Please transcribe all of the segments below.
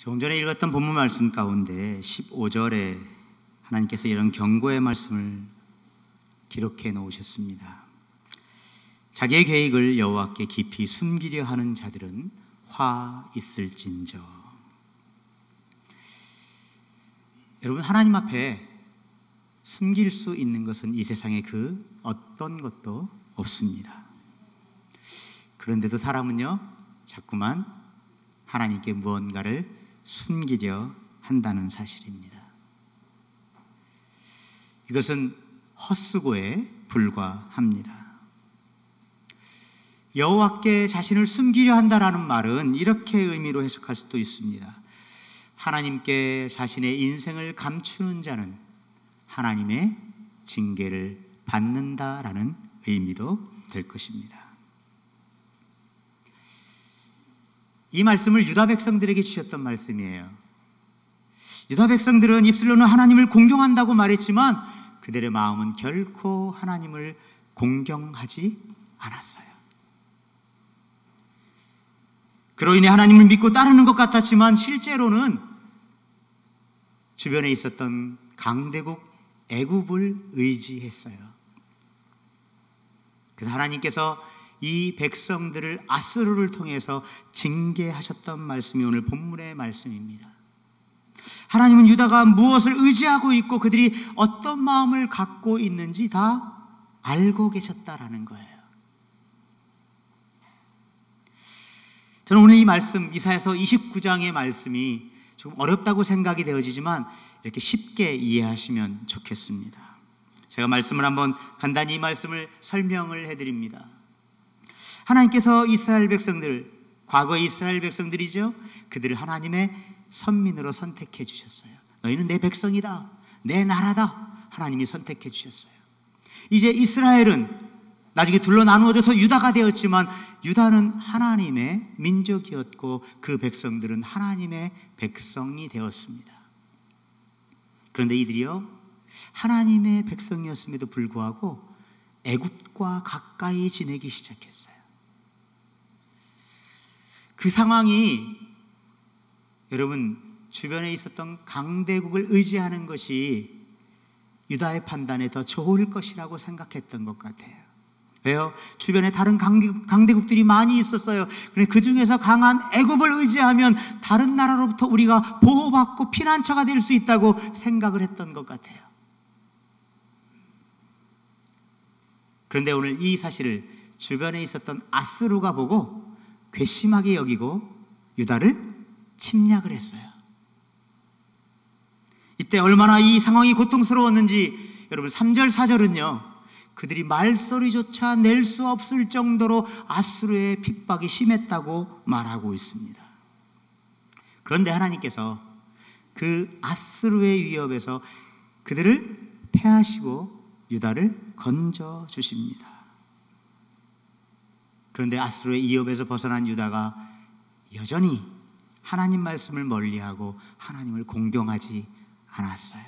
조금 전에 읽었던 본문 말씀 가운데 15절에 하나님께서 이런 경고의 말씀을 기록해 놓으셨습니다. 자기의 계획을 여호와께 깊이 숨기려 하는 자들은 화 있을진저. 여러분, 하나님 앞에 숨길 수 있는 것은 이 세상에 그 어떤 것도 없습니다. 그런데도 사람은요, 자꾸만 하나님께 무언가를 숨기려 한다는 사실입니다. 이것은 헛수고에 불과합니다. 여호와께 자신을 숨기려 한다라는 말은 이렇게 의미로 해석할 수도 있습니다. 하나님께 자신의 인생을 감추는 자는 하나님의 징계를 받는다라는 의미도 될 것입니다. 이 말씀을 유다 백성들에게 주셨던 말씀이에요. 유다 백성들은 입술로는 하나님을 공경한다고 말했지만 그들의 마음은 결코 하나님을 공경하지 않았어요. 그로 인해 하나님을 믿고 따르는 것 같았지만 실제로는 주변에 있었던 강대국 애굽을 의지했어요. 그래서 하나님께서 이 백성들을 아스루를 통해서 징계하셨던 말씀이 오늘 본문의 말씀입니다. 하나님은 유다가 무엇을 의지하고 있고 그들이 어떤 마음을 갖고 있는지 다 알고 계셨다라는 거예요. 저는 오늘 이 말씀, 이사야서 29장의 말씀이 조금 어렵다고 생각이 되어지지만 이렇게 쉽게 이해하시면 좋겠습니다. 제가 말씀을 한번 간단히 이 말씀을 설명을 해드립니다. 하나님께서 이스라엘 백성들, 과거 이스라엘 백성들이죠, 그들을 하나님의 선민으로 선택해 주셨어요. 너희는 내 백성이다, 내 나라다, 하나님이 선택해 주셨어요. 이제 이스라엘은 나중에 둘로 나누어져서 유다가 되었지만 유다는 하나님의 민족이었고 그 백성들은 하나님의 백성이 되었습니다. 그런데 이들이요, 하나님의 백성이었음에도 불구하고 애굽과 가까이 지내기 시작했어요. 그 상황이 여러분, 주변에 있었던 강대국을 의지하는 것이 유다의 판단에 더 좋을 것이라고 생각했던 것 같아요. 왜요? 주변에 다른 강대국들이 많이 있었어요. 그런데 그 중에서 강한 애굽을 의지하면 다른 나라로부터 우리가 보호받고 피난처가 될 수 있다고 생각을 했던 것 같아요. 그런데 오늘 이 사실을 주변에 있었던 아스루가 보고 괘씸하게 여기고 유다를 침략을 했어요. 이때 얼마나 이 상황이 고통스러웠는지 여러분, 3절 4절은요 그들이 말소리조차 낼 수 없을 정도로 아스루의 핍박이 심했다고 말하고 있습니다. 그런데 하나님께서 그 아스루의 위협에서 그들을 패하시고 유다를 건져 주십니다. 그런데 아스루의 위협에서 벗어난 유다가 여전히 하나님 말씀을 멀리하고 하나님을 공경하지 않았어요.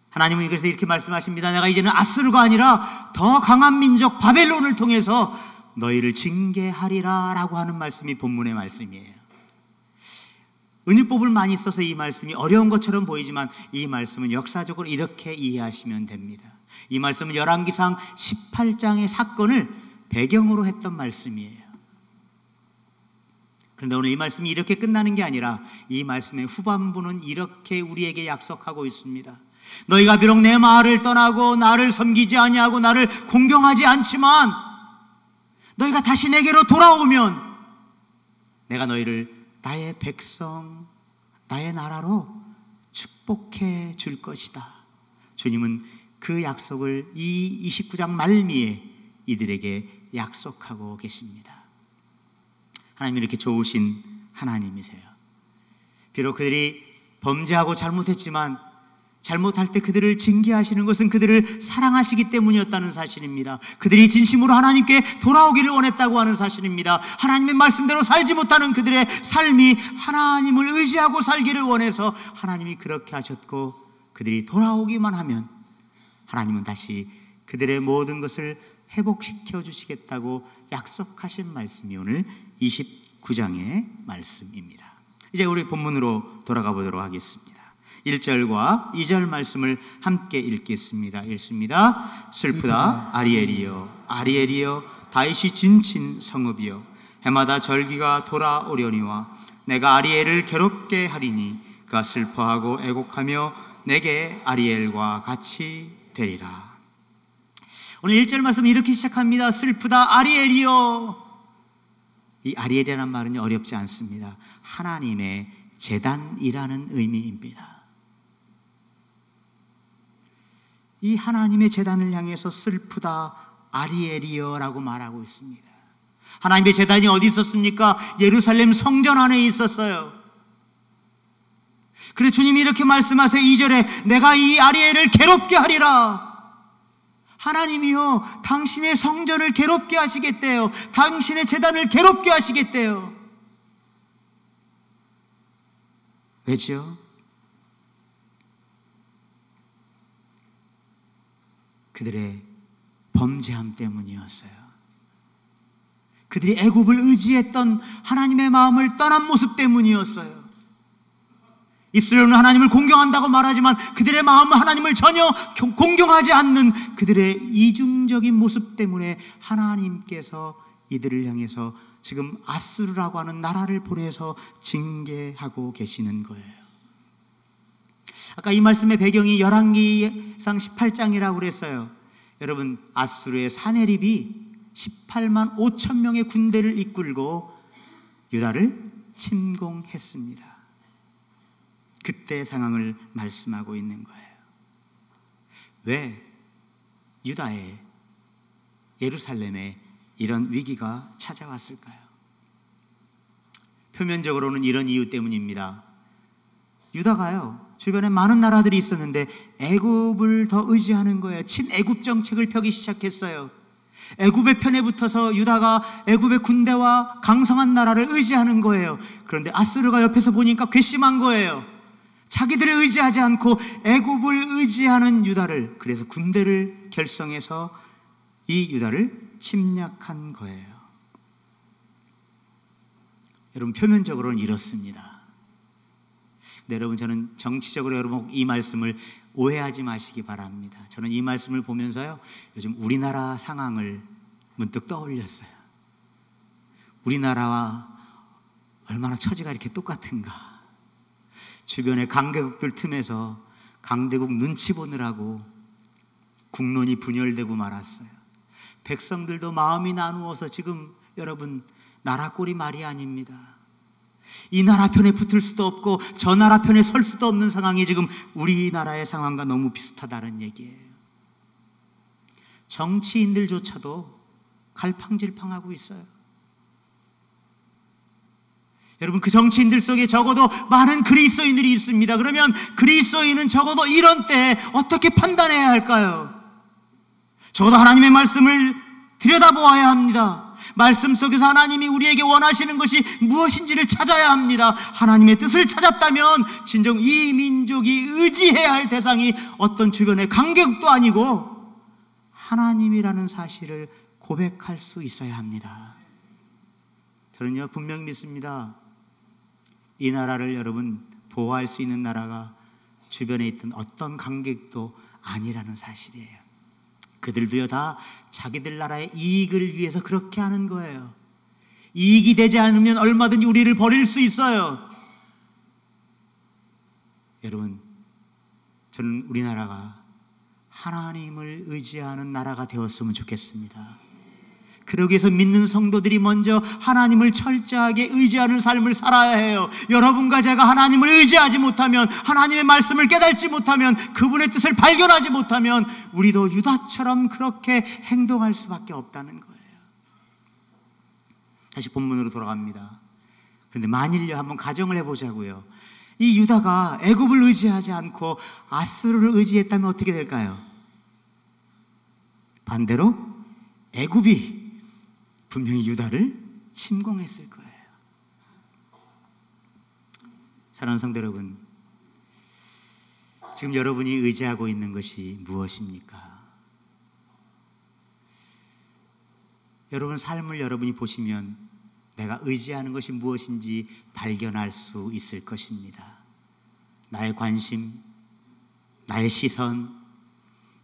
하나님은 그래서 이렇게 말씀하십니다. 내가 이제는 아스루가 아니라 더 강한 민족 바벨론을 통해서 너희를 징계하리라 라고 하는 말씀이 본문의 말씀이에요. 은유법을 많이 써서 이 말씀이 어려운 것처럼 보이지만 이 말씀은 역사적으로 이렇게 이해하시면 됩니다. 이 말씀은 열왕기상 18장의 사건을 배경으로 했던 말씀이에요. 그런데 오늘 이 말씀이 이렇게 끝나는 게 아니라 이 말씀의 후반부는 이렇게 우리에게 약속하고 있습니다. 너희가 비록 내 마을을 떠나고 나를 섬기지 아니하고 나를 공경하지 않지만 너희가 다시 내게로 돌아오면 내가 너희를 나의 백성, 나의 나라로 축복해 줄 것이다. 주님은 그 약속을 이 29장 말미에 이들에게 약속하고 계십니다. 하나님이 이렇게 좋으신 하나님이세요. 비록 그들이 범죄하고 잘못했지만 잘못할 때 그들을 징계하시는 것은 그들을 사랑하시기 때문이었다는 사실입니다. 그들이 진심으로 하나님께 돌아오기를 원했다고 하는 사실입니다. 하나님의 말씀대로 살지 못하는 그들의 삶이 하나님을 의지하고 살기를 원해서 하나님이 그렇게 하셨고, 그들이 돌아오기만 하면 하나님은 다시 그들의 모든 것을 회복시켜 주시겠다고 약속하신 말씀이 오늘 9장의 말씀입니다. 이제 우리 본문으로 돌아가 보도록 하겠습니다. 1절과 2절 말씀을 함께 읽겠습니다. 읽습니다. 슬프다 아리엘이여 아리엘이여 다윗이 진친 성읍이여 해마다 절기가 돌아오려니와 내가 아리엘을 괴롭게 하리니 그가 슬퍼하고 애곡하며 내게 아리엘과 같이 되리라. 오늘 1절 말씀은 이렇게 시작합니다. 슬프다 아리엘이여. 이 아리엘이라는 말은 어렵지 않습니다. 하나님의 제단이라는 의미입니다. 이 하나님의 제단을 향해서 슬프다 아리엘이여라고 말하고 있습니다. 하나님의 제단이 어디 있었습니까? 예루살렘 성전 안에 있었어요. 그래 주님이 이렇게 말씀하세요. 2절에 내가 이 아리엘을 괴롭게 하리라. 하나님이요 당신의 성전을 괴롭게 하시겠대요. 당신의 제단을 괴롭게 하시겠대요. 왜죠? 그들의 범죄함 때문이었어요. 그들이 애굽을 의지했던 하나님의 마음을 떠난 모습 때문이었어요. 입술로는 하나님을 공경한다고 말하지만 그들의 마음은 하나님을 전혀 공경하지 않는 그들의 이중적인 모습 때문에 하나님께서 이들을 향해서 지금 아수르라고 하는 나라를 보내서 징계하고 계시는 거예요. 아까 이 말씀의 배경이 열왕기상 18장이라고 그랬어요. 여러분 아수르의 사네립이 18만 5천 명의 군대를 이끌고 유다를 침공했습니다. 그때 상황을 말씀하고 있는 거예요. 왜 유다에 예루살렘에 이런 위기가 찾아왔을까요? 표면적으로는 이런 이유 때문입니다. 유다가요 주변에 많은 나라들이 있었는데 애굽을 더 의지하는 거예요. 친애굽 정책을 펴기 시작했어요. 애굽의 편에 붙어서 유다가 애굽의 군대와 강성한 나라를 의지하는 거예요. 그런데 아수르가 옆에서 보니까 괘씸한 거예요. 자기들을 의지하지 않고 애굽을 의지하는 유다를, 그래서 군대를 결성해서 이 유다를 침략한 거예요. 여러분 표면적으로는 이렇습니다. 근데 여러분 저는 정치적으로 여러분 이 말씀을 오해하지 마시기 바랍니다. 저는 이 말씀을 보면서요 요즘 우리나라 상황을 문득 떠올렸어요. 우리나라와 얼마나 처지가 이렇게 똑같은가. 주변의 강대국들 틈에서 강대국 눈치 보느라고 국론이 분열되고 말았어요. 백성들도 마음이 나누어서 지금 여러분 나라 꼴이 말이 아닙니다. 이 나라 편에 붙을 수도 없고 저 나라 편에 설 수도 없는 상황이 지금 우리나라의 상황과 너무 비슷하다는 얘기예요. 정치인들조차도 갈팡질팡하고 있어요. 여러분 그 정치인들 속에 적어도 많은 그리스도인들이 있습니다. 그러면 그리스도인은 적어도 이런 때에 어떻게 판단해야 할까요? 적어도 하나님의 말씀을 들여다보아야 합니다. 말씀 속에서 하나님이 우리에게 원하시는 것이 무엇인지를 찾아야 합니다. 하나님의 뜻을 찾았다면 진정 이 민족이 의지해야 할 대상이 어떤 주변의 강대국도 아니고 하나님이라는 사실을 고백할 수 있어야 합니다. 저는요 분명히 믿습니다. 이 나라를 여러분 보호할 수 있는 나라가 주변에 있던 어떤 강대국도 아니라는 사실이에요. 그들도요 다 자기들 나라의 이익을 위해서 그렇게 하는 거예요. 이익이 되지 않으면 얼마든지 우리를 버릴 수 있어요. 여러분 저는 우리나라가 하나님을 의지하는 나라가 되었으면 좋겠습니다. 그러기 위해서 믿는 성도들이 먼저 하나님을 철저하게 의지하는 삶을 살아야 해요. 여러분과 제가 하나님을 의지하지 못하면, 하나님의 말씀을 깨닫지 못하면, 그분의 뜻을 발견하지 못하면 우리도 유다처럼 그렇게 행동할 수밖에 없다는 거예요. 다시 본문으로 돌아갑니다. 그런데 만일요 한번 가정을 해보자고요. 이 유다가 애굽을 의지하지 않고 아수르를 의지했다면 어떻게 될까요? 반대로 애굽이 분명히 유다를 침공했을 거예요. 사랑하는 성도 여러분, 지금 여러분이 의지하고 있는 것이 무엇입니까? 여러분 삶을 여러분이 보시면 내가 의지하는 것이 무엇인지 발견할 수 있을 것입니다. 나의 관심, 나의 시선,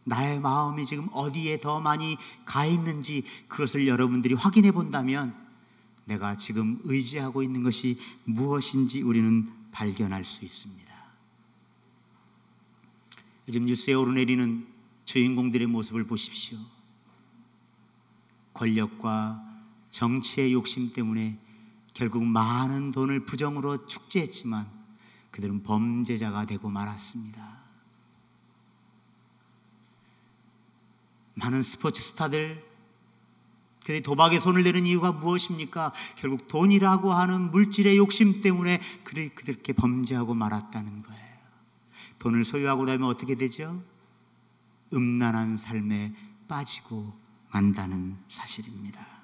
나의 마음이 지금 어디에 더 많이 가 있는지 그것을 여러분들이 확인해 본다면 내가 지금 의지하고 있는 것이 무엇인지 우리는 발견할 수 있습니다. 요즘 뉴스에 오르내리는 주인공들의 모습을 보십시오. 권력과 정치의 욕심 때문에 결국 많은 돈을 부정으로 축제했지만 그들은 범죄자가 되고 말았습니다. 많은 스포츠 스타들, 그들이 도박에 손을 내는 이유가 무엇입니까? 결국 돈이라고 하는 물질의 욕심 때문에 그렇게 범죄하고 말았다는 거예요. 돈을 소유하고 나면 어떻게 되죠? 음란한 삶에 빠지고 만다는 사실입니다.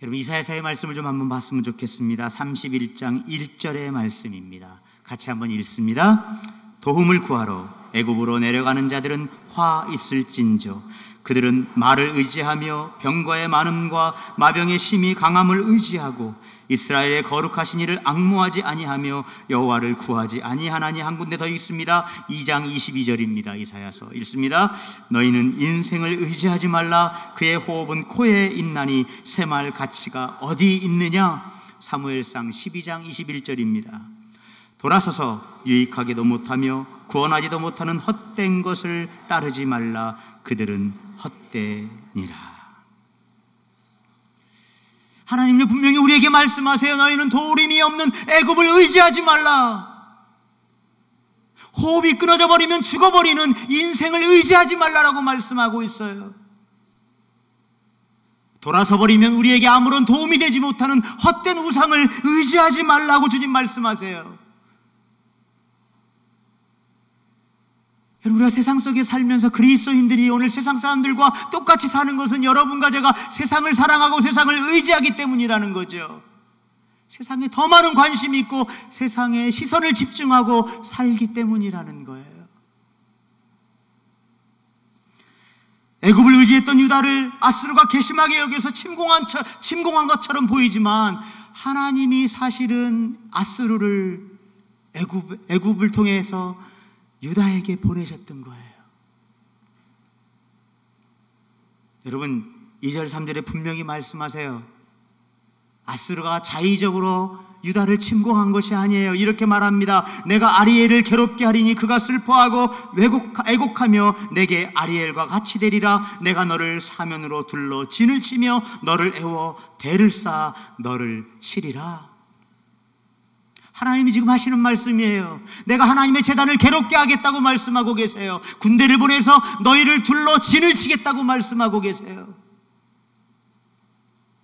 여러분, 이사야서의 말씀을 좀 한번 봤으면 좋겠습니다. 31장 1절의 말씀입니다. 같이 한번 읽습니다. 도움을 구하러 애굽으로 내려가는 자들은 화 있을진저 그들은 말을 의지하며 병과의 많음과 마병의 심히 강함을 의지하고 이스라엘의 거룩하신 이를 앙모하지 아니하며 여호와를 구하지 아니하나니. 한 군데 더 있습니다. 2장 22절입니다. 이사야서 읽습니다. 너희는 인생을 의지하지 말라. 그의 호흡은 코에 있나니 새말 가치가 어디 있느냐. 사무엘상 12장 21절입니다. 돌아서서 유익하게도 못하며 구원하지도 못하는 헛된 것을 따르지 말라. 그들은 헛되니라. 하나님은 분명히 우리에게 말씀하세요. 너희는 도우림이 없는 애굽을 의지하지 말라. 호흡이 끊어져 버리면 죽어버리는 인생을 의지하지 말라라고 말씀하고 있어요. 돌아서 버리면 우리에게 아무런 도움이 되지 못하는 헛된 우상을 의지하지 말라고 주님 말씀하세요. 우리가 세상 속에 살면서 그리스도인들이 오늘 세상 사람들과 똑같이 사는 것은 여러분과 제가 세상을 사랑하고 세상을 의지하기 때문이라는 거죠. 세상에 더 많은 관심이 있고 세상에 시선을 집중하고 살기 때문이라는 거예요. 애굽을 의지했던 유다를 아수르가 괘씸하게 여겨서 침공한 것처럼 보이지만 하나님이 사실은 아수르를 애굽을 통해서 유다에게 보내셨던 거예요. 여러분, 2절 3절에 분명히 말씀하세요. 아수르가 자의적으로 유다를 침공한 것이 아니에요. 이렇게 말합니다. 내가 아리엘을 괴롭게 하리니 그가 슬퍼하고 애곡하며 내게 아리엘과 같이 되리라. 내가 너를 사면으로 둘러 진을 치며 너를 애워 대를 쌓아 너를 치리라. 하나님이 지금 하시는 말씀이에요. 내가 하나님의 제단을 괴롭게 하겠다고 말씀하고 계세요. 군대를 보내서 너희를 둘러 진을 치겠다고 말씀하고 계세요.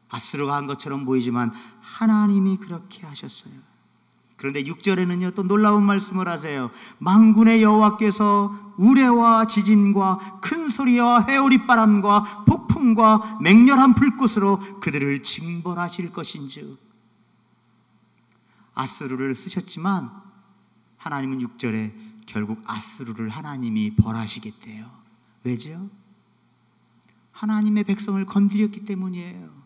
아수르가 한 것처럼 보이지만 하나님이 그렇게 하셨어요. 그런데 6절에는요 또 놀라운 말씀을 하세요. 만군의 여호와께서 우레와 지진과 큰 소리와 회오리바람과 폭풍과 맹렬한 불꽃으로 그들을 징벌하실 것인즉. 아수르를 쓰셨지만 하나님은 6절에 결국 아수르를 하나님이 벌하시겠대요. 왜죠? 하나님의 백성을 건드렸기 때문이에요.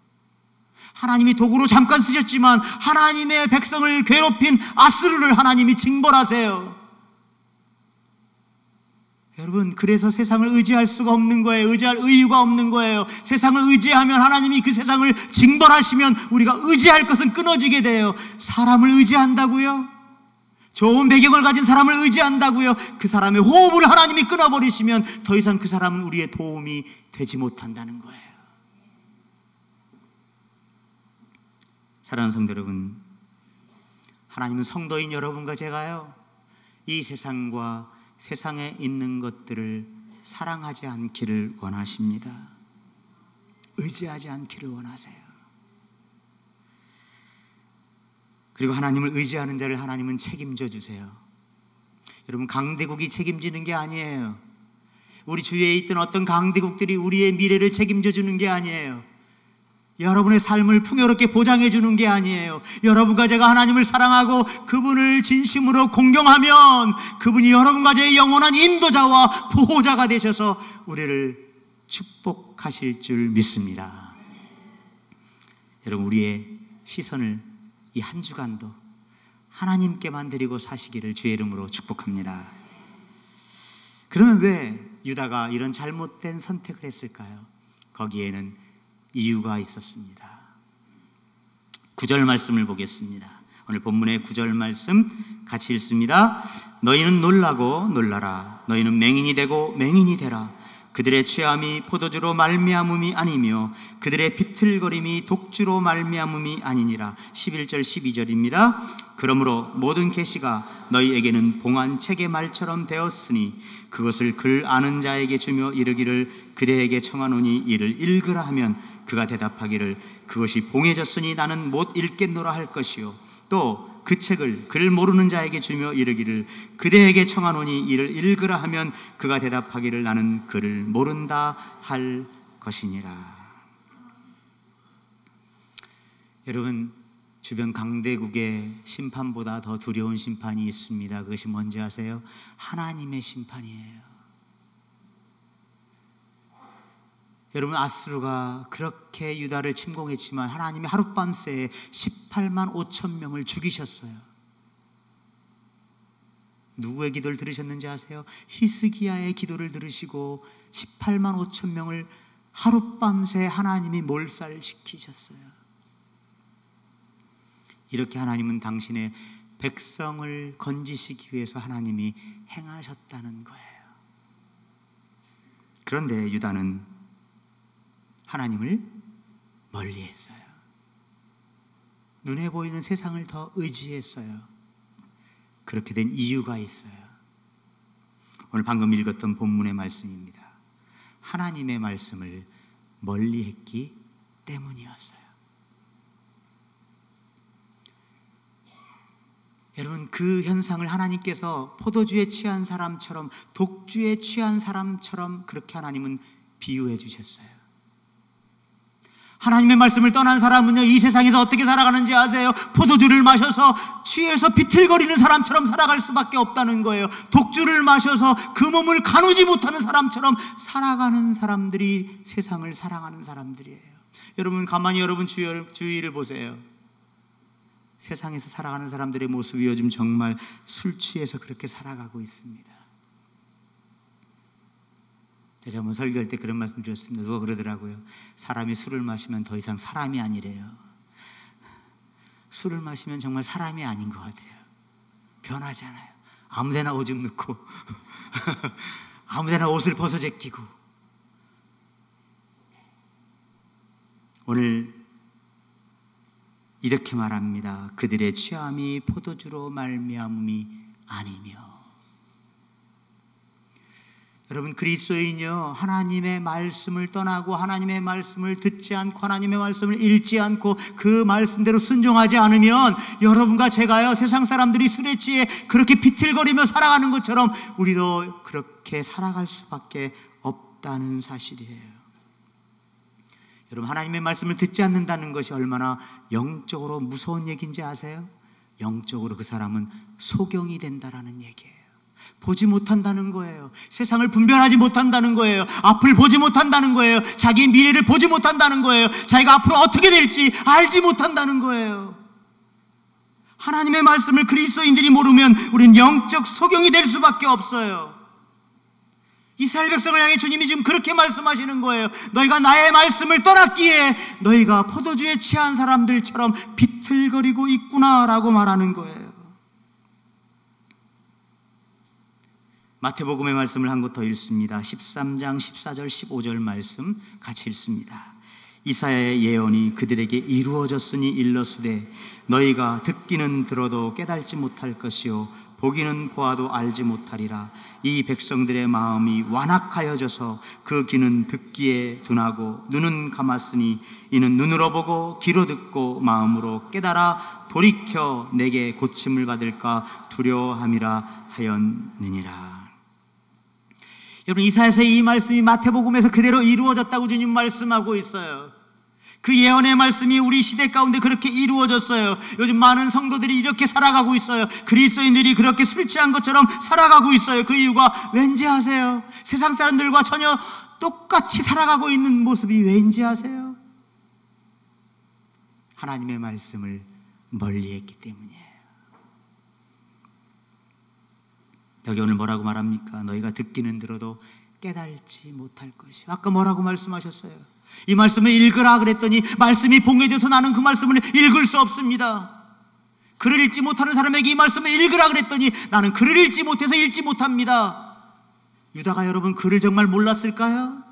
하나님이 도구로 잠깐 쓰셨지만 하나님의 백성을 괴롭힌 아수르를 하나님이 징벌하세요. 여러분, 그래서 세상을 의지할 수가 없는 거예요. 의지할 의유가 없는 거예요. 세상을 의지하면 하나님이 그 세상을 징벌하시면 우리가 의지할 것은 끊어지게 돼요. 사람을 의지한다고요? 좋은 배경을 가진 사람을 의지한다고요? 그 사람의 호흡을 하나님이 끊어버리시면 더 이상 그 사람은 우리의 도움이 되지 못한다는 거예요. 사랑하는 성도 여러분, 하나님은 성도인 여러분과 제가요 이 세상과 세상에 있는 것들을 사랑하지 않기를 원하십니다. 의지하지 않기를 원하세요. 그리고 하나님을 의지하는 자를 하나님은 책임져 주세요. 여러분, 강대국이 책임지는 게 아니에요. 우리 주위에 있던 어떤 강대국들이 우리의 미래를 책임져 주는 게 아니에요. 여러분의 삶을 풍요롭게 보장해 주는 게 아니에요. 여러분과 제가 하나님을 사랑하고 그분을 진심으로 공경하면 그분이 여러분과 저의 영원한 인도자와 보호자가 되셔서 우리를 축복하실 줄 믿습니다. 여러분, 우리의 시선을 이 한 주간도 하나님께만 드리고 사시기를 주의 이름으로 축복합니다. 그러면 왜 유다가 이런 잘못된 선택을 했을까요? 거기에는 이유가 있었습니다. 9절 말씀을 보겠습니다. 오늘 본문의 9절 말씀 같이 읽습니다. 너희는 놀라고 놀라라. 너희는 맹인이 되고 맹인이 되라. 그들의 취함이 포도주로 말미암음이 아니며 그들의 비틀거림이 독주로 말미암음이 아니니라. 11절 12절입니다. 그러므로 모든 계시가 너희에게는 봉한 책의 말처럼 되었으니 그것을 글 아는 자에게 주며 이르기를 그대에게 청하노니 이를 읽으라 하면 그가 대답하기를 그것이 봉해졌으니 나는 못 읽겠노라 할 것이요 또 그 책을 글 모르는 자에게 주며 이르기를 그대에게 청하노니 이를 읽으라 하면 그가 대답하기를 나는 글을 모른다 할 것이니라. 여러분, 주변 강대국의 심판보다 더 두려운 심판이 있습니다. 그것이 뭔지 아세요? 하나님의 심판이에요. 여러분, 아수르가 그렇게 유다를 침공했지만 하나님이 하룻밤새에 18만 5천 명을 죽이셨어요. 누구의 기도를 들으셨는지 아세요? 히스기야의 기도를 들으시고 18만 5천 명을 하룻밤새 하나님이 몰살시키셨어요. 이렇게 하나님은 당신의 백성을 건지시기 위해서 하나님이 행하셨다는 거예요. 그런데 유다는 하나님을 멀리했어요. 눈에 보이는 세상을 더 의지했어요. 그렇게 된 이유가 있어요. 오늘 방금 읽었던 본문의 말씀입니다. 하나님의 말씀을 멀리했기 때문이었어요. 여러분, 그 현상을 하나님께서 포도주에 취한 사람처럼, 독주에 취한 사람처럼 그렇게 하나님은 비유해 주셨어요. 하나님의 말씀을 떠난 사람은요, 이 세상에서 어떻게 살아가는지 아세요? 포도주를 마셔서 취해서 비틀거리는 사람처럼 살아갈 수밖에 없다는 거예요. 독주를 마셔서 그 몸을 가누지 못하는 사람처럼 살아가는 사람들이 세상을 사랑하는 사람들이에요. 여러분, 가만히 여러분 주위를 보세요. 세상에서 살아가는 사람들의 모습이 요즘 정말 술 취해서 그렇게 살아가고 있습니다. 제가 한번 설교할 때 그런 말씀 드렸습니다. 누가 그러더라고요. 사람이 술을 마시면 더 이상 사람이 아니래요. 술을 마시면 정말 사람이 아닌 것 같아요. 변하잖아요. 아무데나 오줌 넣고 아무데나 옷을 벗어 제끼고. 오늘 이렇게 말합니다. 그들의 취함이 포도주로 말미암음이 아니며. 여러분, 그리스도인이요, 하나님의 말씀을 떠나고 하나님의 말씀을 듣지 않고 하나님의 말씀을 읽지 않고 그 말씀대로 순종하지 않으면 여러분과 제가요, 세상 사람들이 술에 취해 그렇게 비틀거리며 살아가는 것처럼 우리도 그렇게 살아갈 수밖에 없다는 사실이에요. 여러분, 하나님의 말씀을 듣지 않는다는 것이 얼마나 영적으로 무서운 얘기인지 아세요? 영적으로 그 사람은 소경이 된다라는 얘기예요. 보지 못한다는 거예요. 세상을 분별하지 못한다는 거예요. 앞을 보지 못한다는 거예요. 자기 미래를 보지 못한다는 거예요. 자기가 앞으로 어떻게 될지 알지 못한다는 거예요. 하나님의 말씀을 그리스도인들이 모르면 우리는 영적 소경이 될 수밖에 없어요. 이스라엘 백성을 향해 주님이 지금 그렇게 말씀하시는 거예요. 너희가 나의 말씀을 떠났기에 너희가 포도주에 취한 사람들처럼 비틀거리고 있구나라고 말하는 거예요. 마태복음의 말씀을 한 곳 더 읽습니다. 13장 14절 15절 말씀 같이 읽습니다. 이사야의 예언이 그들에게 이루어졌으니 일러스되 너희가 듣기는 들어도 깨달지 못할 것이요 보기는 보아도 알지 못하리라. 이 백성들의 마음이 완악하여져서 그 귀는 듣기에 둔하고 눈은 감았으니 이는 눈으로 보고 귀로 듣고 마음으로 깨달아 돌이켜 내게 고침을 받을까 두려워함이라 하였느니라. 여러분, 이사야서의 이 말씀이 마태복음에서 그대로 이루어졌다고 주님 말씀하고 있어요. 그 예언의 말씀이 우리 시대 가운데 그렇게 이루어졌어요. 요즘 많은 성도들이 이렇게 살아가고 있어요. 그리스도인들이 그렇게 술 취한 것처럼 살아가고 있어요. 그 이유가 왠지 아세요? 세상 사람들과 전혀 똑같이 살아가고 있는 모습이 왠지 아세요? 하나님의 말씀을 멀리했기 때문이에요. 여기 오늘 뭐라고 말합니까? 너희가 듣기는 들어도 깨달지 못할 것이. 아까 뭐라고 말씀하셨어요? 이 말씀을 읽으라 그랬더니 말씀이 봉해져서 나는 그 말씀을 읽을 수 없습니다. 글을 읽지 못하는 사람에게 이 말씀을 읽으라 그랬더니 나는 글을 읽지 못해서 읽지 못합니다. 유다가 여러분 글을 정말 몰랐을까요?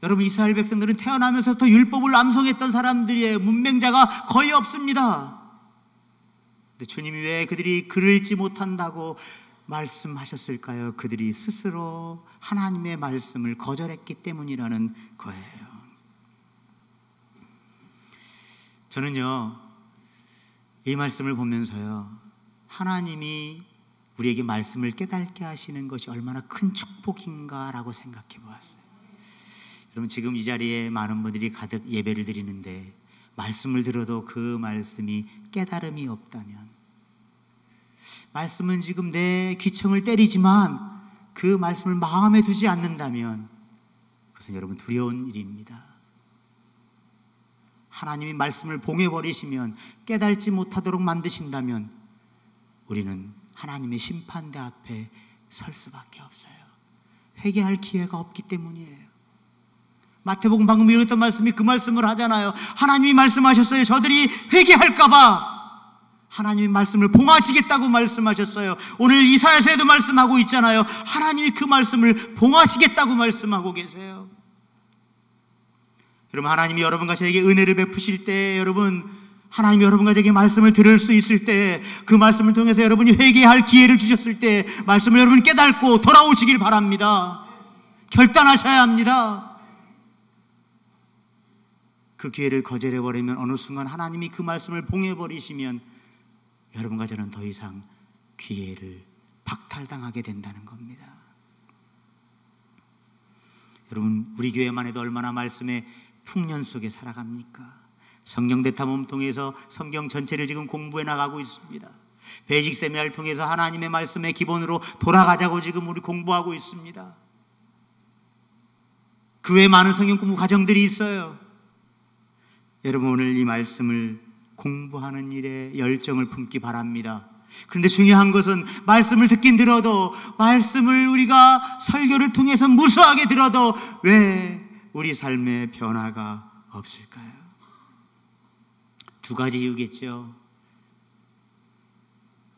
여러분, 이스라엘 백성들은 태어나면서부터 율법을 암송했던 사람들이에요. 문맹자가 거의 없습니다. 근데 주님이 왜 그들이 글을 읽지 못한다고 말씀하셨을까요? 그들이 스스로 하나님의 말씀을 거절했기 때문이라는 거예요. 저는요, 이 말씀을 보면서요, 하나님이 우리에게 말씀을 깨닫게 하시는 것이 얼마나 큰 축복인가라고 생각해 보았어요. 여러분, 지금 이 자리에 많은 분들이 가득 예배를 드리는데 말씀을 들어도 그 말씀이 깨달음이 없다면, 말씀은 지금 내 귀청을 때리지만 그 말씀을 마음에 두지 않는다면 그것은 여러분 두려운 일입니다. 하나님이 말씀을 봉해버리시면, 깨달지 못하도록 만드신다면 우리는 하나님의 심판대 앞에 설 수밖에 없어요. 회개할 기회가 없기 때문이에요. 마태복음 방금 읽었던 말씀이 그 말씀을 하잖아요. 하나님이 말씀하셨어요. 저들이 회개할까봐 하나님의 말씀을 봉하시겠다고 말씀하셨어요. 오늘 이사야서에도 말씀하고 있잖아요. 하나님이 그 말씀을 봉하시겠다고 말씀하고 계세요. 여러분, 하나님이 여러분과 저에게 은혜를 베푸실 때, 여러분, 하나님이 여러분과 저에게 말씀을 들을 수 있을 때, 그 말씀을 통해서 여러분이 회개할 기회를 주셨을 때 말씀을 여러분 깨닫고 돌아오시길 바랍니다. 결단하셔야 합니다. 그 기회를 거절해버리면 어느 순간 하나님이 그 말씀을 봉해버리시면 여러분과 저는 더 이상 기회를 박탈당하게 된다는 겁니다. 여러분, 우리 교회만 해도 얼마나 말씀의 풍년 속에 살아갑니까? 성경 대탐험 통해서 성경 전체를 지금 공부해 나가고 있습니다. 베이직 세미나를 통해서 하나님의 말씀의 기본으로 돌아가자고 지금 우리 공부하고 있습니다. 그 외에 많은 성경 공부 과정들이 있어요. 여러분, 오늘 이 말씀을 공부하는 일에 열정을 품기 바랍니다. 그런데 중요한 것은 말씀을 듣긴 들어도, 말씀을 우리가 설교를 통해서 무수하게 들어도 왜 우리 삶에 변화가 없을까요? 두 가지 이유겠죠.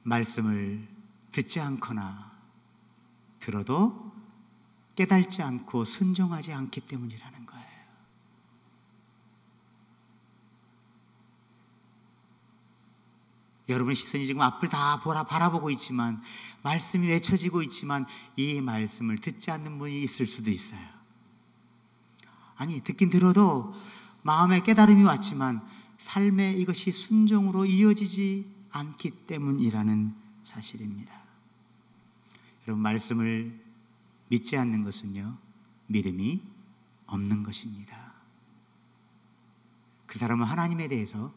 말씀을 듣지 않거나 들어도 깨달지 않고 순종하지 않기 때문이라는 거예요. 여러분의 시선이 지금 앞을 다 바라보고 있지만, 말씀이 외쳐지고 있지만 이 말씀을 듣지 않는 분이 있을 수도 있어요. 아니, 듣긴 들어도 마음에 깨달음이 왔지만 삶에 이것이 순종으로 이어지지 않기 때문이라는 사실입니다. 여러분, 말씀을 믿지 않는 것은요, 믿음이 없는 것입니다. 그 사람은 하나님에 대해서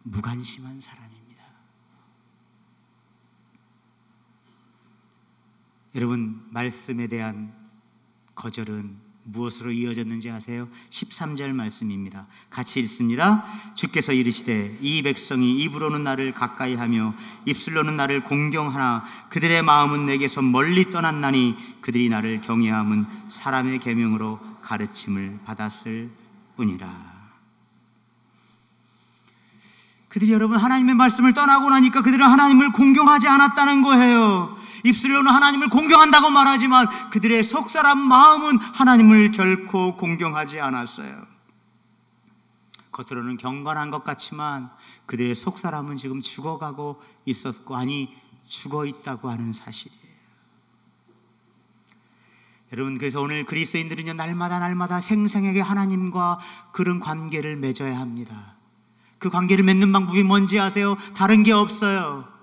무관심한 사람입니다. 여러분, 말씀에 대한 거절은 무엇으로 이어졌는지 아세요? 13절 말씀입니다. 같이 읽습니다. 주께서 이르시되 이 백성이 입으로는 나를 가까이하며 입술로는 나를 공경하나 그들의 마음은 내게서 멀리 떠났나니 그들이 나를 경외함은 사람의 계명으로 가르침을 받았을 뿐이라. 그들이 여러분 하나님의 말씀을 떠나고 나니까 그들은 하나님을 공경하지 않았다는 거예요. 입술로는 하나님을 공경한다고 말하지만 그들의 속사람 마음은 하나님을 결코 공경하지 않았어요. 겉으로는 경건한 것 같지만 그들의 속사람은 지금 죽어가고 있었고, 아니 죽어 있다고 하는 사실이에요. 여러분, 그래서 오늘 그리스도인들은요, 날마다 생생하게 하나님과 그런 관계를 맺어야 합니다. 그 관계를 맺는 방법이 뭔지 아세요? 다른 게 없어요.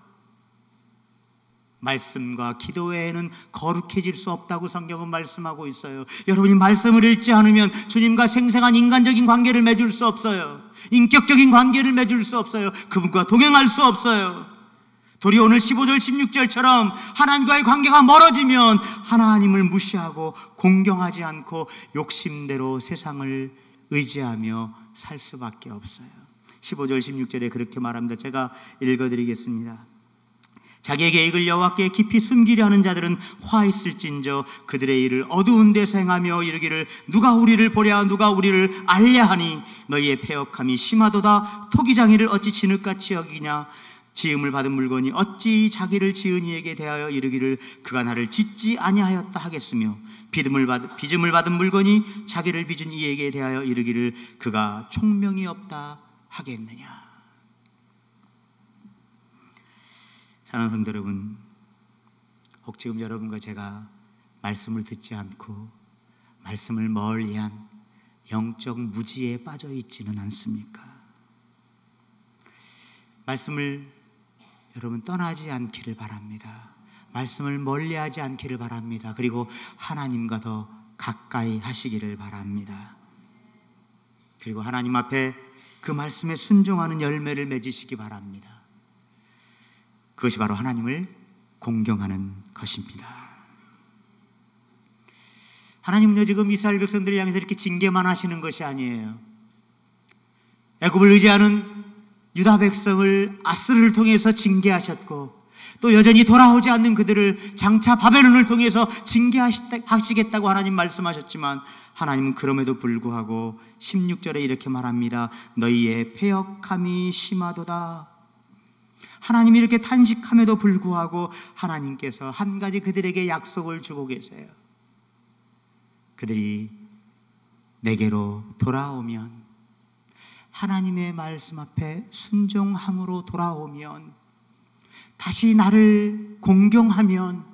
말씀과 기도 외에는 거룩해질 수 없다고 성경은 말씀하고 있어요. 여러분이 말씀을 읽지 않으면 주님과 생생한 인간적인 관계를 맺을 수 없어요. 인격적인 관계를 맺을 수 없어요. 그분과 동행할 수 없어요. 도리어 오늘 15절 16절처럼 하나님과의 관계가 멀어지면 하나님을 무시하고 공경하지 않고 욕심대로 세상을 의지하며 살 수밖에 없어요. 15절 16절에 그렇게 말합니다. 제가 읽어드리겠습니다. 자기의 계획을 여호와께 깊이 숨기려 하는 자들은 화 있을진저 그들의 일을 어두운 데서 행하며 이르기를 누가 우리를 보랴 누가 우리를 알랴 하니 너희의 패역함이 심하도다. 토기장이를 어찌 진흙같이 여기냐. 지음을 받은 물건이 어찌 자기를 지은 이에게 대하여 이르기를 그가 나를 짓지 아니하였다 하겠으며 빚음을 받은 물건이 자기를 빚은 이에게 대하여 이르기를 그가 총명이 없다 하겠느냐. 사랑하는 성도 여러분, 혹 지금 여러분과 제가 말씀을 듣지 않고 말씀을 멀리한 영적 무지에 빠져 있지는 않습니까? 말씀을 여러분 떠나지 않기를 바랍니다. 말씀을 멀리하지 않기를 바랍니다. 그리고 하나님과 더 가까이 하시기를 바랍니다. 그리고 하나님 앞에 그 말씀에 순종하는 열매를 맺으시기 바랍니다. 그것이 바로 하나님을 공경하는 것입니다. 하나님은요 지금 이스라엘 백성들을 향해서 이렇게 징계만 하시는 것이 아니에요. 애굽을 의지하는 유다 백성을 아스르를 통해서 징계하셨고 또 여전히 돌아오지 않는 그들을 장차 바벨론을 통해서 징계하시겠다고 하나님 말씀하셨지만 하나님은 그럼에도 불구하고 16절에 이렇게 말합니다. 너희의 패역함이 심하도다. 하나님이 이렇게 탄식함에도 불구하고 하나님께서 한 가지 그들에게 약속을 주고 계세요. 그들이 내게로 돌아오면, 하나님의 말씀 앞에 순종함으로 돌아오면, 다시 나를 공경하면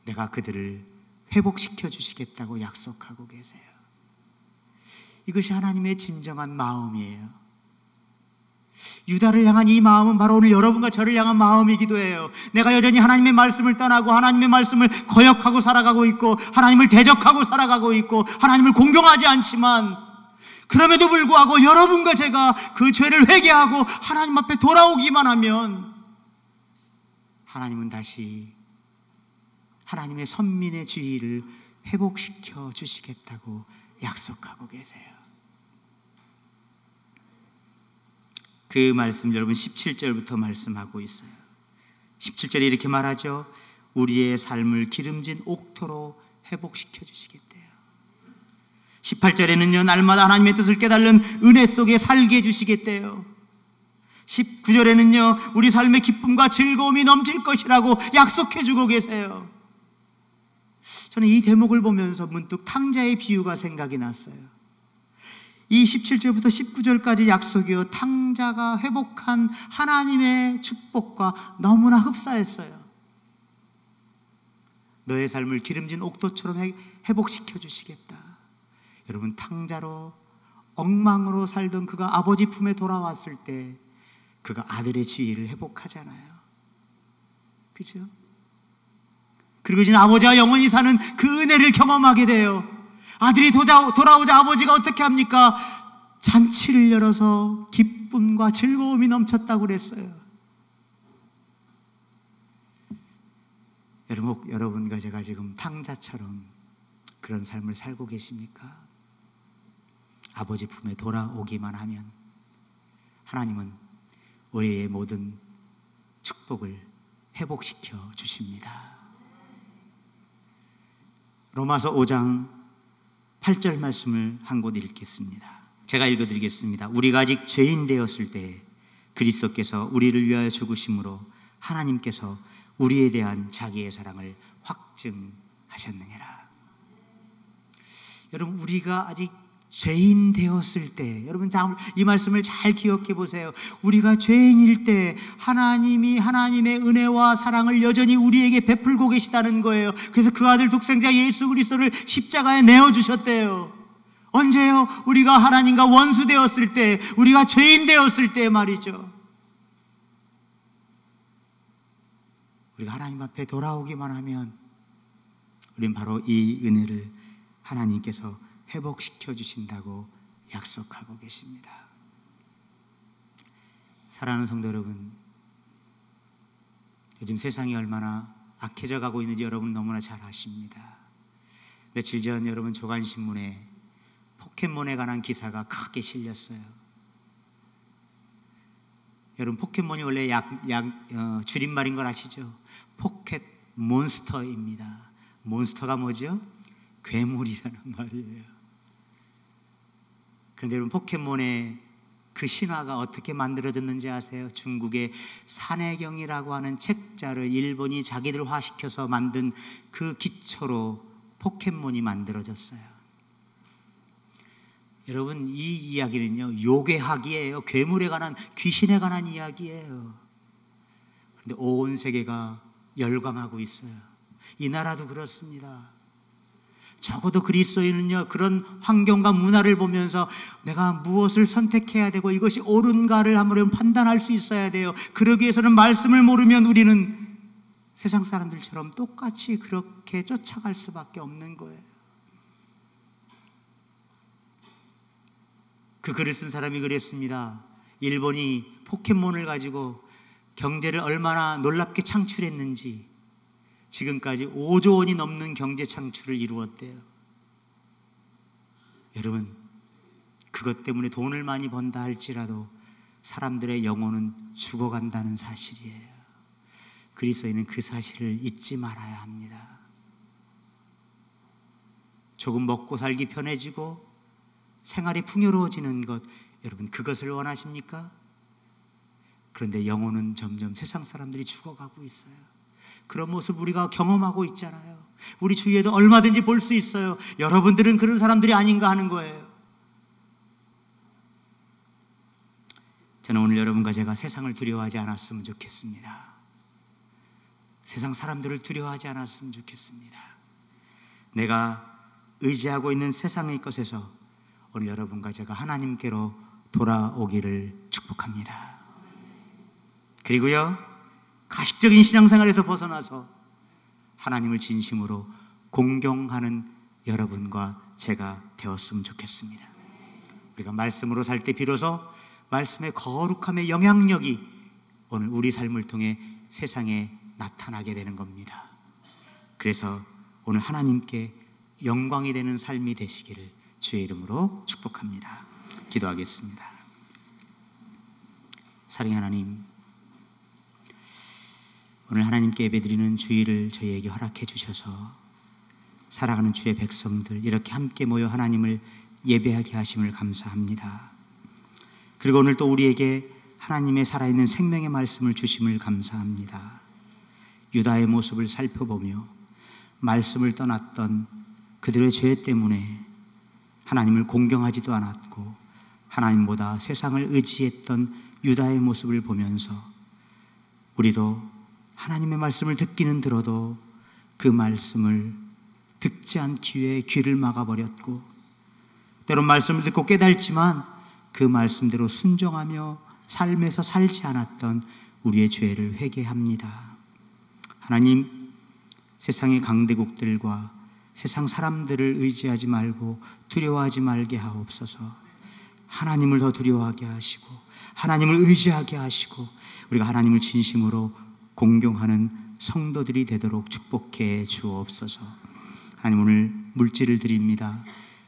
내가 그들을 회복시켜 주시겠다고 약속하고 계세요. 이것이 하나님의 진정한 마음이에요. 유다를 향한 이 마음은 바로 오늘 여러분과 저를 향한 마음이기도 해요. 내가 여전히 하나님의 말씀을 떠나고 하나님의 말씀을 거역하고 살아가고 있고 하나님을 대적하고 살아가고 있고 하나님을 공경하지 않지만, 그럼에도 불구하고 여러분과 제가 그 죄를 회개하고 하나님 앞에 돌아오기만 하면 하나님은 다시 하나님의 선민의 지위를 회복시켜 주시겠다고 약속하고 계세요. 그 말씀 여러분 17절부터 말씀하고 있어요. 17절에 이렇게 말하죠. 우리의 삶을 기름진 옥토로 회복시켜 주시겠대요. 18절에는요 날마다 하나님의 뜻을 깨달는 은혜 속에 살게 해주시겠대요. 19절에는요 우리 삶의 기쁨과 즐거움이 넘칠 것이라고 약속해 주고 계세요. 저는 이 대목을 보면서 문득 탕자의 비유가 생각이 났어요. 이 17절부터 19절까지 약속이요 탕자가 회복한 하나님의 축복과 너무나 흡사했어요. 너의 삶을 기름진 옥토처럼 회복시켜 주시겠다. 여러분, 탕자로 엉망으로 살던 그가 아버지 품에 돌아왔을 때 그가 아들의 지위를 회복하잖아요. 그죠? 그리고 이제 아버지와 영원히 사는 그 은혜를 경험하게 돼요. 아들이 돌아오자 아버지가 어떻게 합니까? 잔치를 열어서 기쁨과 즐거움이 넘쳤다고 그랬어요. 여러분과 제가 지금 탕자처럼 그런 삶을 살고 계십니까? 아버지 품에 돌아오기만 하면 하나님은 우리의 모든 축복을 회복시켜 주십니다. 로마서 5장 8절 말씀을 한 곳 읽겠습니다. 제가 읽어드리겠습니다. 우리가 아직 죄인 되었을 때 그리스도께서 우리를 위하여 죽으심으로 하나님께서 우리에 대한 자기의 사랑을 확증하셨느니라. 여러분, 우리가 아직 죄인 되었을 때, 여러분 이 말씀을 잘 기억해 보세요. 우리가 죄인일 때 하나님이 하나님의 은혜와 사랑을 여전히 우리에게 베풀고 계시다는 거예요. 그래서 그 아들 독생자 예수 그리스도를 십자가에 내어주셨대요. 언제요? 우리가 하나님과 원수 되었을 때, 우리가 죄인 되었을 때 말이죠. 우리가 하나님 앞에 돌아오기만 하면 우린 바로 이 은혜를 하나님께서 회복시켜 주신다고 약속하고 계십니다. 사랑하는 성도 여러분, 요즘 세상이 얼마나 악해져 가고 있는지 여러분 너무나 잘 아십니다. 며칠 전 여러분 조간신문에 포켓몬에 관한 기사가 크게 실렸어요. 여러분 포켓몬이 원래 줄임말인 걸 아시죠? 포켓 몬스터입니다. 몬스터가 뭐죠? 괴물이라는 말이에요. 그런데 여러분 포켓몬의 그 신화가 어떻게 만들어졌는지 아세요? 중국의 산해경이라고 하는 책자를 일본이 자기들화시켜서 만든 그 기초로 포켓몬이 만들어졌어요. 여러분 이 이야기는요 요괴학이에요. 괴물에 관한, 귀신에 관한 이야기예요. 그런데 온 세계가 열광하고 있어요. 이 나라도 그렇습니다. 적어도 그리스도인은요 그런 환경과 문화를 보면서 내가 무엇을 선택해야 되고 이것이 옳은가를 한번 판단할 수 있어야 돼요. 그러기 위해서는 말씀을 모르면 우리는 세상 사람들처럼 똑같이 그렇게 쫓아갈 수밖에 없는 거예요. 그 글을 쓴 사람이 그랬습니다. 일본이 포켓몬을 가지고 경제를 얼마나 놀랍게 창출했는지 지금까지 5조 원이 넘는 경제 창출을 이루었대요. 여러분 그것 때문에 돈을 많이 번다 할지라도 사람들의 영혼은 죽어간다는 사실이에요. 그리스도인은 그 사실을 잊지 말아야 합니다. 조금 먹고 살기 편해지고 생활이 풍요로워지는 것, 여러분 그것을 원하십니까? 그런데 영혼은 점점 세상 사람들이 죽어가고 있어요. 그런 모습 우리가 경험하고 있잖아요. 우리 주위에도 얼마든지 볼 수 있어요. 여러분들은 그런 사람들이 아닌가 하는 거예요. 저는 오늘 여러분과 제가 세상을 두려워하지 않았으면 좋겠습니다. 세상 사람들을 두려워하지 않았으면 좋겠습니다. 내가 의지하고 있는 세상의 것에서 오늘 여러분과 제가 하나님께로 돌아오기를 축복합니다. 그리고요 가식적인 신앙생활에서 벗어나서 하나님을 진심으로 공경하는 여러분과 제가 되었으면 좋겠습니다. 우리가 말씀으로 살 때 비로소 말씀의 거룩함의 영향력이 오늘 우리 삶을 통해 세상에 나타나게 되는 겁니다. 그래서 오늘 하나님께 영광이 되는 삶이 되시기를 주의 이름으로 축복합니다. 기도하겠습니다. 사랑의 하나님, 오늘 하나님께 예배드리는 주일을 저희에게 허락해 주셔서 사랑하는 주의 백성들 이렇게 함께 모여 하나님을 예배하게 하심을 감사합니다. 그리고 오늘 또 우리에게 하나님의 살아있는 생명의 말씀을 주심을 감사합니다. 유다의 모습을 살펴보며 말씀을 떠났던 그들의 죄 때문에 하나님을 공경하지도 않았고 하나님보다 세상을 의지했던 유다의 모습을 보면서 우리도 하나님의 말씀을 듣기는 들어도 그 말씀을 듣지 않기 위해 귀를 막아버렸고 때론 말씀을 듣고 깨달지만 그 말씀대로 순종하며 삶에서 살지 않았던 우리의 죄를 회개합니다. 하나님, 세상의 강대국들과 세상 사람들을 의지하지 말고 두려워하지 말게 하옵소서. 하나님을 더 두려워하게 하시고 하나님을 의지하게 하시고 우리가 하나님을 진심으로 공경하는 성도들이 되도록 축복해 주옵소서. 하나님, 오늘 물질을 드립니다.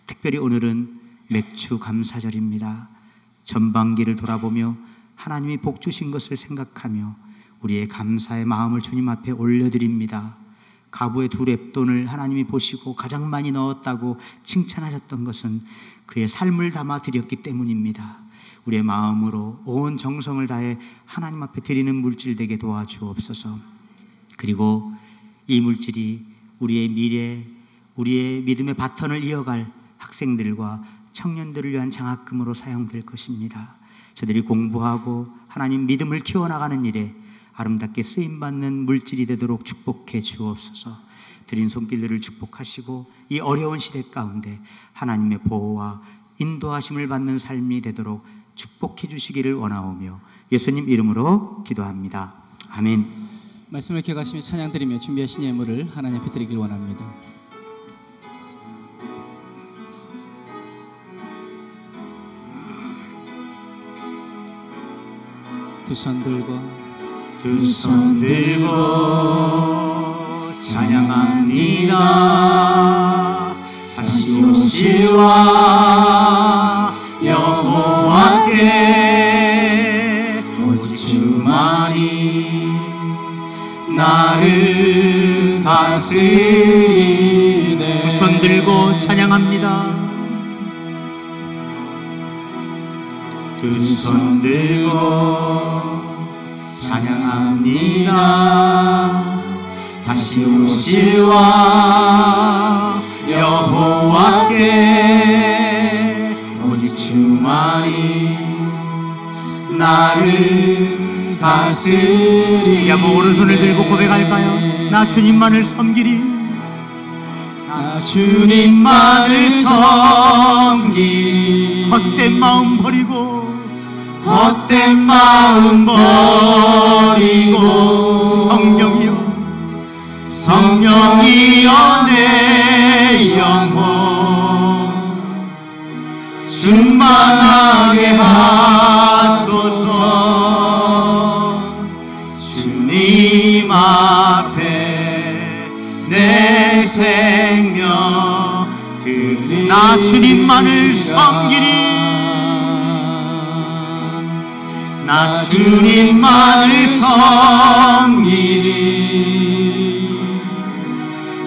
특별히 오늘은 맥주 감사절입니다. 전반기를 돌아보며 하나님이 복 주신 것을 생각하며 우리의 감사의 마음을 주님 앞에 올려드립니다. 가부의 2렙돈을 하나님이 보시고 가장 많이 넣었다고 칭찬하셨던 것은 그의 삶을 담아 드렸기 때문입니다. 우리의 마음으로 온 정성을 다해 하나님 앞에 드리는 물질 되게 도와주옵소서. 그리고 이 물질이 우리의 미래, 우리의 믿음의 바턴을 이어갈 학생들과 청년들을 위한 장학금으로 사용될 것입니다. 저들이 공부하고 하나님 믿음을 키워나가는 일에 아름답게 쓰임받는 물질이 되도록 축복해 주옵소서. 드린 손길들을 축복하시고 이 어려운 시대 가운데 하나님의 보호와 인도하심을 받는 삶이 되도록 축복해 주시기를 원하오며 예수님 이름으로 기도합니다. 아멘. 말씀을 기억하시며 찬양 드리며 준비하신 예물을 하나님 앞에 드리길 원합니다. 두 손 들고 찬양합니다. 다시 오시와 여호와께 오직 나를 다스리네. 두 손 들고 찬양합니다. 두 손 들고 찬양합니다. 다시 오실와 여호와께 오직 주만이 나를 다스리네. 한번 오른손을 들고 고백할까요? 나 주님만을 섬기리. 나 주님만을 섬기리. 헛된 마음 버리고 헛된 마음 버리고 성령이여 내 영혼 충만하게 하소서. 주님 앞에 내 생명 드리리. 나 주님만을 섬기리. 나 주님만을 섬기리.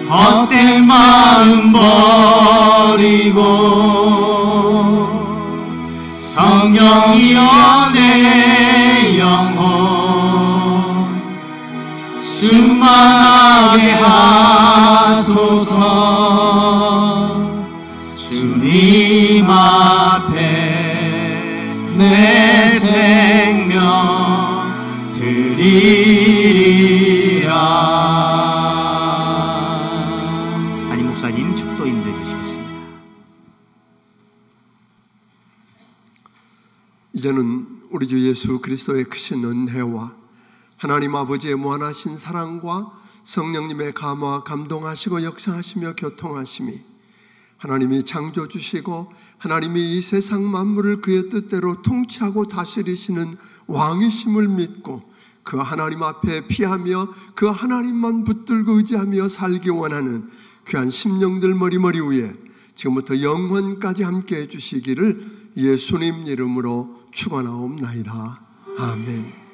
헛된 마음 버리고 성령이여 내 영혼 충만하게 하소서. 주님 앞에 내 생명 드리리라. 담임 목사님 축도 인도해 주시겠습니다. 이제는 우리 주 예수 그리스도의 크신 은혜와 하나님 아버지의 무한하신 사랑과 성령님의 감화 감동하시고 역사하시며 교통하심이 하나님이 창조주시고 하나님이 이 세상 만물을 그의 뜻대로 통치하고 다스리시는 왕이심을 믿고 그 하나님 앞에 피하며 그 하나님만 붙들고 의지하며 살기 원하는 귀한 심령들 머리머리 위에 지금부터 영원까지 함께 해주시기를 예수님 이름으로 축원하옵나이다. 아멘.